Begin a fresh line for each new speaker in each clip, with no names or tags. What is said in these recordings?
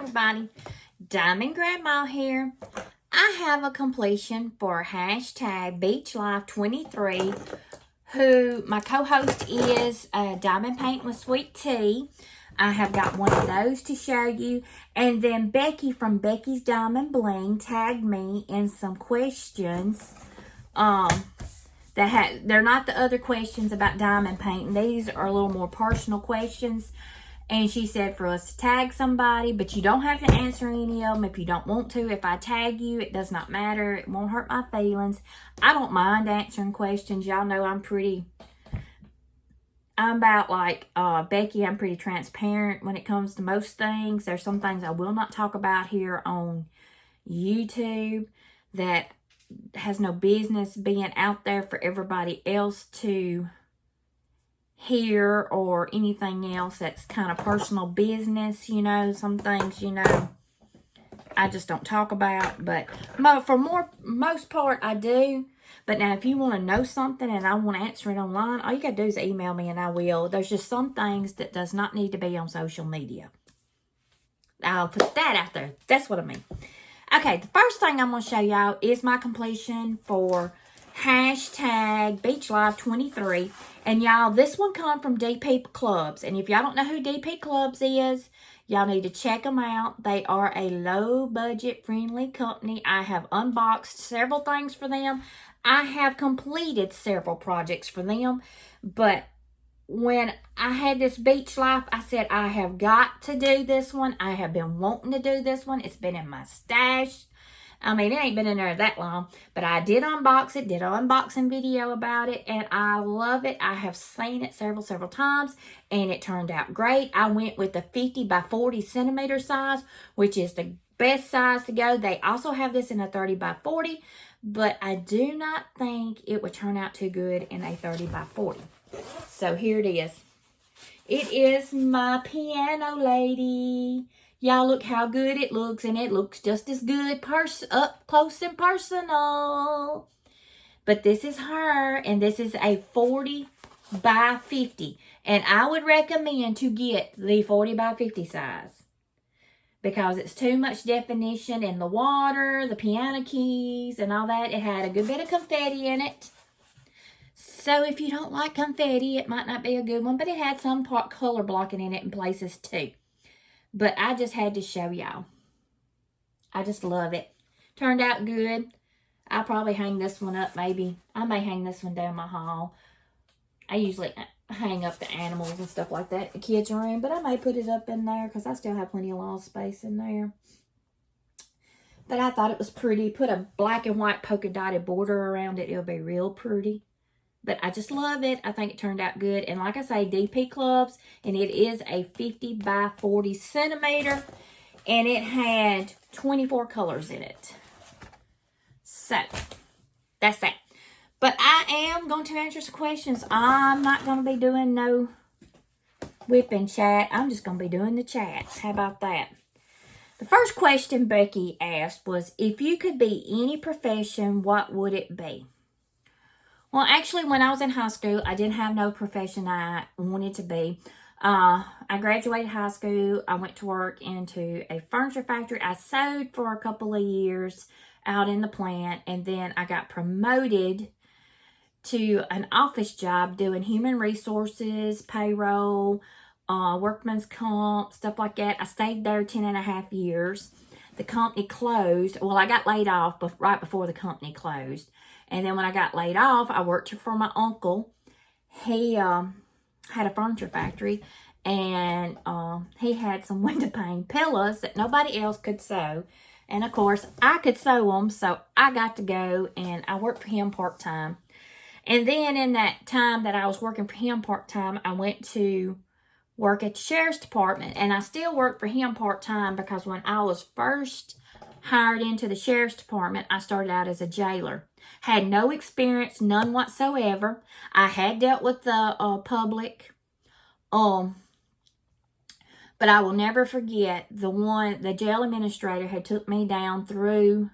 everybody, Diamond Grandma here. I have a completion for hashtag Beach Life 23, who my co-host is Diamond Painting with Sweet Tea. I have got one of those to show you. And then Becky from Becky's Diamond Bling tagged me in some questions. They're not the other questions about diamond painting. These are a little more personal questions. And she said for us to tag somebody, but you don't have to answer any of them if you don't want to. If I tag you, it does not matter. It won't hurt my feelings. I don't mind answering questions. Y'all know I'm about like Becky. I'm pretty transparent when it comes to most things. There's some things I will not talk about here on YouTube that has no business being out there for everybody else to hear, or anything else that's kind of personal business. You know, some things, you know, I just don't talk about, but for most part I do. But now if you want to know something and I want to answer it online, all you gotta do is email me and I will. There's just some things that does not need to be on social media. I'll put that out there. That's what I mean. Okay, the first thing I'm going to show y'all is my completion for hashtag Beach Life 23. And y'all, this one come from DP Clubs. And if y'all don't know who DP Clubs is, y'all need to check them out. They are a low budget friendly company. I have unboxed several things for them. I have completed several projects for them. But when I had this Beach Life, I said, I have got to do this one. I have been wanting to do this one. It's been in my stash. I mean, it ain't been in there that long, but I did unbox it, did an unboxing video about it, and I love it. I have seen it several times, and it turned out great. I went with the 50 by 40 centimeter size, which is the best size to go. They also have this in a 30 by 40, but I do not think it would turn out too good in a 30 by 40. So here it is. It is my piano lady. Y'all look how good it looks, and it looks just as good up close and personal. But this is her, and this is a 40 by 50. And I would recommend to get the 40 by 50 size, because it's too much definition in the water, the piano keys, and all that. It had a good bit of confetti in it. So if you don't like confetti, it might not be a good one, but it had some part color blocking in it in places too. But I just had to show y'all. I just love it. Turned out good. I'll probably hang this one up maybe. I may hang this one down my hall. I usually hang up the animals and stuff like that in the kids' room, but I may put it up in there because I still have plenty of wall space in there. But I thought it was pretty. Put a black and white polka dotted border around it. It'll be real pretty. But I just love it. I think it turned out good. And like I say, DP Clubs. And it is a 50 by 40 centimeter. And it had 24 colors in it. So, that's that. But I am going to answer some questions. I'm not going to be doing no whipping chat. I'm just going to be doing the chat. How about that? The first question Becky asked was, if you could be any profession, what would it be? Well, actually, when I was in high school, I didn't have no profession I wanted to be. I graduated high school. I went to work into a furniture factory. I sewed for a couple of years out in the plant, and then I got promoted to an office job doing human resources, payroll, workman's comp, stuff like that. I stayed there 10.5 years. The company closed. Well, I got laid off right before the company closed. And then when I got laid off, I worked for my uncle. He had a furniture factory, and he had some window pane pillows that nobody else could sew. And of course, I could sew them, so I got to go, and I worked for him part-time. And then in that time that I was working for him part-time, I went to work at the sheriff's department. And I still work for him part-time because when I was first hired into the sheriff's department, I started out as a jailer. Had no experience, none whatsoever. I had dealt with the public. But I will never forget the jail administrator had took me down through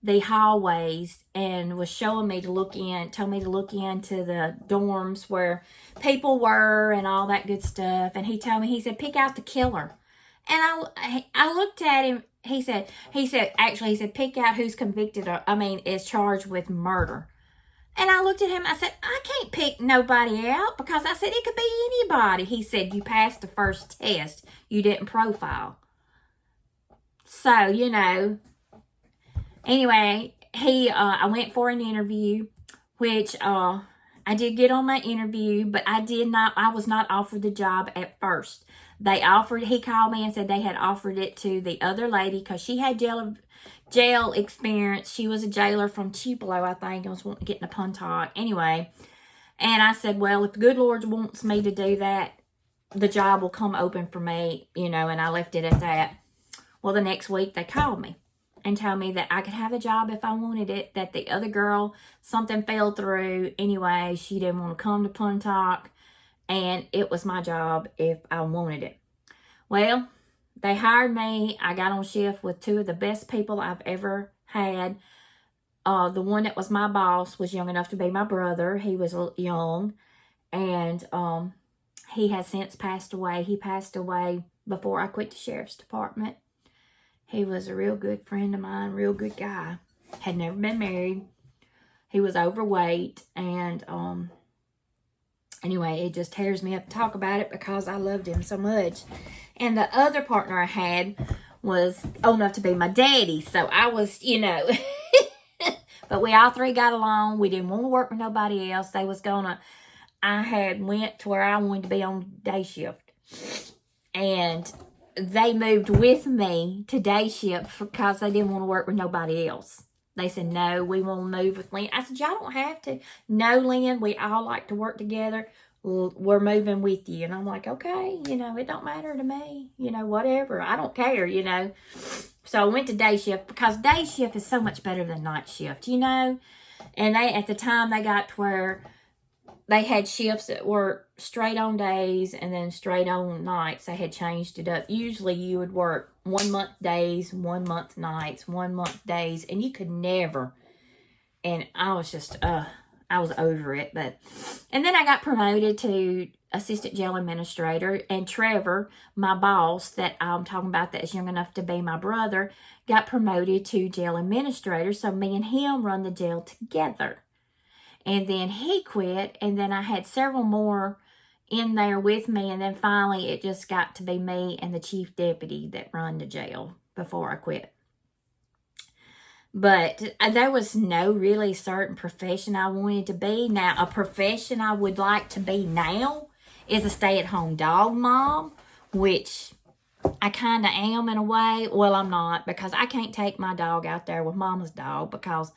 the hallways and was showing me to look in, told me to look into the dorms where people were and all that good stuff. And he told me, he said, pick out the killer. I looked at him. He said, pick out who's convicted is charged with murder. And I looked at him. I said, I can't pick nobody out because I said it could be anybody. He said, you passed the first test. You didn't profile. So, you know, anyway, I went for an interview, which I did get on my interview, but I was not offered the job at first. He called me and said they had offered it to the other lady because she had jail experience. She was a jailer from Tupelo, I think. I was getting a puntock. Anyway, and I said, well, if the good Lord wants me to do that, the job will come open for me, you know, and I left it at that. Well, the next week they called me and told me that I could have a job if I wanted it, that the other girl, something fell through. Anyway, she didn't want to come to puntock, and it was my job if I wanted it. Well, they hired me. I got on shift with two of the best people I've ever had. The one that was my boss was young enough to be my brother. He was young, and he has since passed away. He passed away before I quit the sheriff's department. He was a real good friend of mine, real good guy. Had never been married. He was overweight, and anyway, it just tears me up to talk about it because I loved him so much. And the other partner I had was old enough to be my daddy. So I was, you know, but we all three got along. We didn't want to work with nobody else. I had went to where I wanted to be on day shift. And they moved with me to day shift because they didn't want to work with nobody else. They said, no, we want to move with Lynn. I said, y'all don't have to. No, Lynn, we all like to work together. We're moving with you. And I'm like, okay, you know, it don't matter to me. You know, whatever. I don't care, you know. So I went to day shift because day shift is so much better than night shift, you know. And at the time, they got to where they had shifts that were straight on days and then straight on nights. They had changed it up. Usually you would work 1 month days, 1 month nights, 1 month days, and you could never. And I was just, I was over it. And then I got promoted to assistant jail administrator, and Trevor, my boss that I'm talking about that's young enough to be my brother, got promoted to jail administrator. So me and him run the jail together. And then he quit, and then I had several more in there with me, and then finally it just got to be me and the chief deputy that run the jail before I quit. But there was no really certain profession I wanted to be. Now, a profession I would like to be now is a stay-at-home dog mom, which I kind of am in a way. Well, I'm not, because I can't take my dog out there with mama's dog because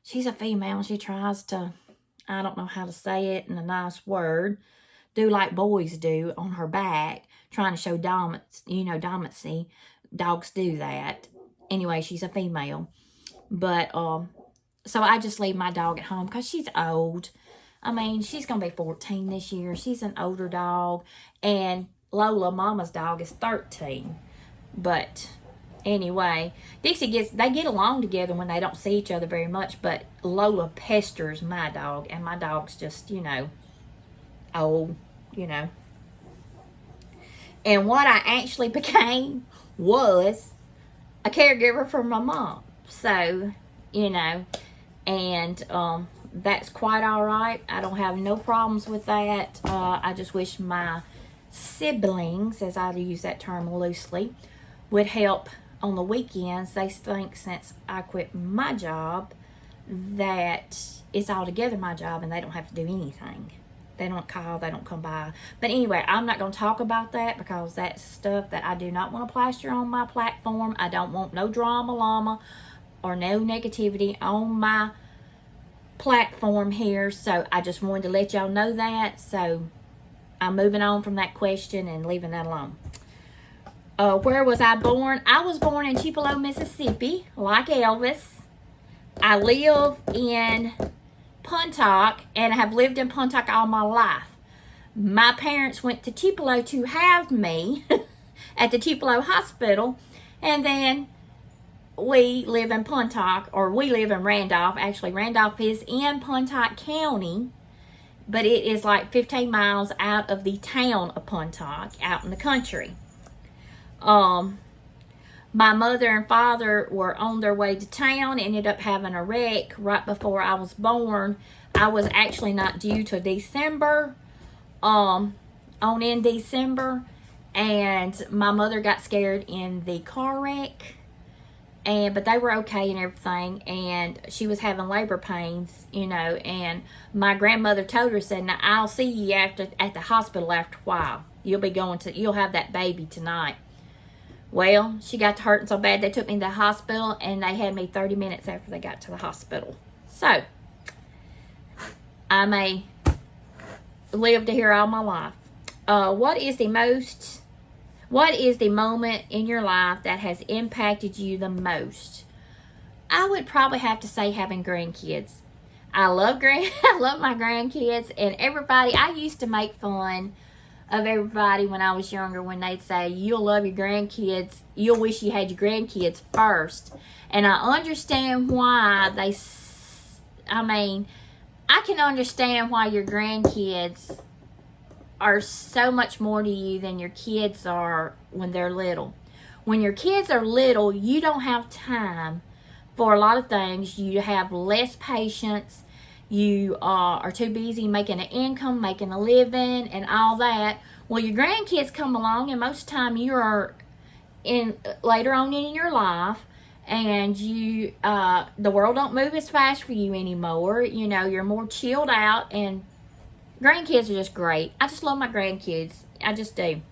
she's a female. She tries to, I don't know how to say it in a nice word, do like boys do on her back, trying to show dominance, dominancy. Dogs do that. Anyway, she's a female. But, so I just leave my dog at home because she's old. I mean, she's going to be 14 this year. She's an older dog. And Lola, mama's dog, is 13. But anyway, Dixie they get along together when they don't see each other very much, but Lola pesters my dog, and my dog's just, old, And what I actually became was a caregiver for my mom. So, and that's quite all right. I don't have no problems with that. I just wish my siblings, as I use that term loosely, would help on the weekends. They think since I quit my job that it's altogether my job and they don't have to do anything. They don't call, they don't come by. But anyway, I'm not going to talk about that because that's stuff that I do not want to plaster on my platform. I don't want no drama llama or no negativity on my platform here. So I just wanted to let y'all know that. So I'm moving on from that question and leaving that alone. Where was I born? I was born in Tupelo, Mississippi, like Elvis. I live in Puntock, and I have lived in Puntock all my life. My parents went to Tupelo to have me at the Tupelo Hospital, and then we live in Puntock, or we live in Randolph. Actually, Randolph is in Puntock County, but it is like 15 miles out of the town of Puntock, out in the country. My mother and father were on their way to town, ended up having a wreck right before I was born. I was actually not due till December, in December, and my mother got scared in the car wreck, but they were okay and everything, and she was having labor pains, and my grandmother told her, said, now I'll see you at the hospital after a while. You'll have that baby tonight. Well, she got to hurting so bad they took me to the hospital, and they had me 30 minutes after they got to the hospital. So, I may live to hear all my life. What is the moment in your life that has impacted you the most? I would probably have to say having grandkids. I love my grandkids, and everybody. I used to make fun of everybody when I was younger when they'd say, you'll love your grandkids, you'll wish you had your grandkids first. And I understand why I can understand why your grandkids are so much more to you than your kids are when they're little. When your kids are little, you don't have time for a lot of things. You have less patience. You are too busy making an income, making a living, and all that. Well, your grandkids come along, and most of the time you are later on in your life, and the world don't move as fast for you anymore. You're more chilled out, and grandkids are just great. I just love my grandkids. I just do.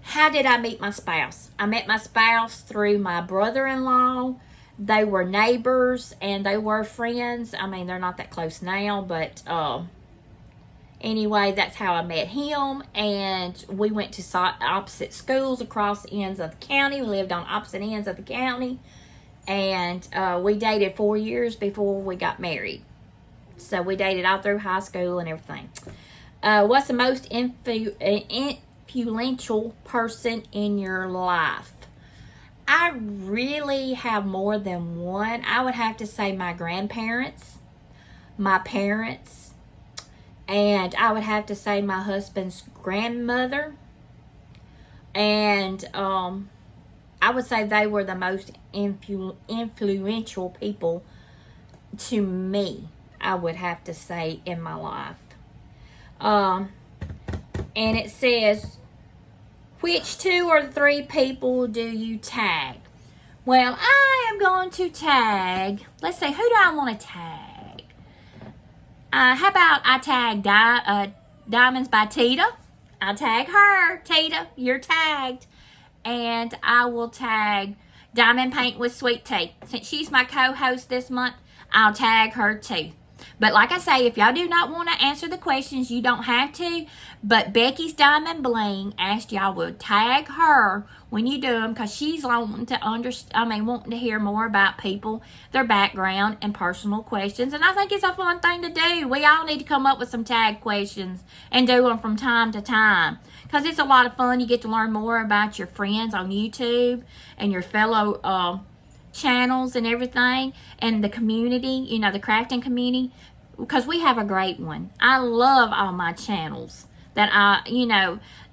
How did I meet my spouse? I met my spouse through my brother-in-law. They were neighbors, and they were friends. They're not that close now, but anyway, that's how I met him. And we went to opposite schools across ends of the county. We lived on opposite ends of the county. And we dated 4 years before we got married. So we dated all through high school and everything. What's the most influential person in your life? I really have more than one. I would have to say my grandparents, my parents, and I would have to say my husband's grandmother. And I would say they were the most influential people to me, I would have to say, in my life. And it says, which 2 or 3 people do you tag? Well, I am going to tag, let's say, who do I want to tag? How about I tag Diamonds by Tita? I'll tag her. Tita, you're tagged. And I will tag Diamond Paint with Sweet Tea. Since she's my co-host this month, I'll tag her too. But like I say, if y'all do not want to answer the questions, you don't have to. But Becky's Diamond Bling asked y'all would tag her when you do them, because she's wanting to hear more about people, their background, and personal questions. And I think it's a fun thing to do. We all need to come up with some tag questions and do them from time to time, because it's a lot of fun. You get to learn more about your friends on YouTube and your fellow channels and everything, and the community, the crafting community, because we have a great one. I love all my channels that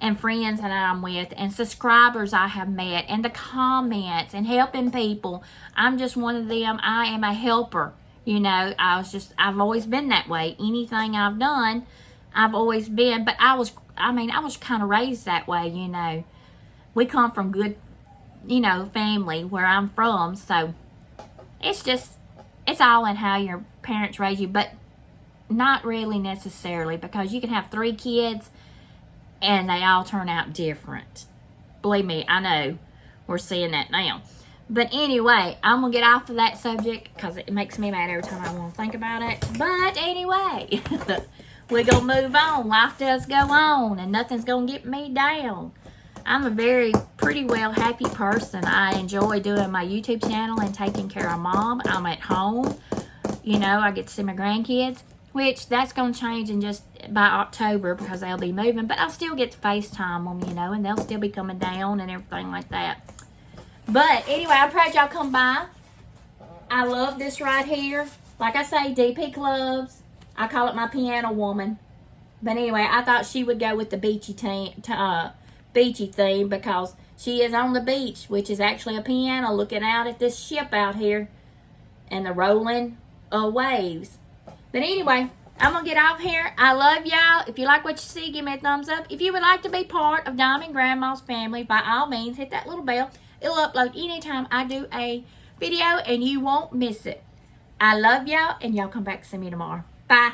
and friends that I'm with, and subscribers I have met, and the comments, and helping people. I'm just one of them. I am a helper. I've always been that way. Anything I've done, I've always been, but I was kind of raised that way. We come from good family where I'm from, so it's all in how your parents raise you, but not really necessarily, because you can have 3 kids and they all turn out different. Believe me, I know. We're seeing that now. But anyway, I'm going to get off of that subject because it makes me mad every time I want to think about it. But anyway, we're going to move on. Life does go on, and nothing's going to get me down. I'm a pretty well happy person. I enjoy doing my YouTube channel and taking care of Mom. I'm at home. I get to see my grandkids, which that's going to change in just by October because they'll be moving. But I'll still get to FaceTime them, and they'll still be coming down and everything like that. But anyway, I'm proud y'all come by. I love this right here. Like I say, DP Clubs. I call it my piano woman. But anyway, I thought she would go with the beachy beachy theme because she is on the beach, which is actually a piano looking out at this ship out here and the rolling waves. But anyway, I'm going to get off here. I love y'all. If you like what you see, give me a thumbs up. If you would like to be part of Diamond Grandma's family, by all means, hit that little bell. It'll upload anytime I do a video, and you won't miss it. I love y'all, and y'all come back to see me tomorrow. Bye.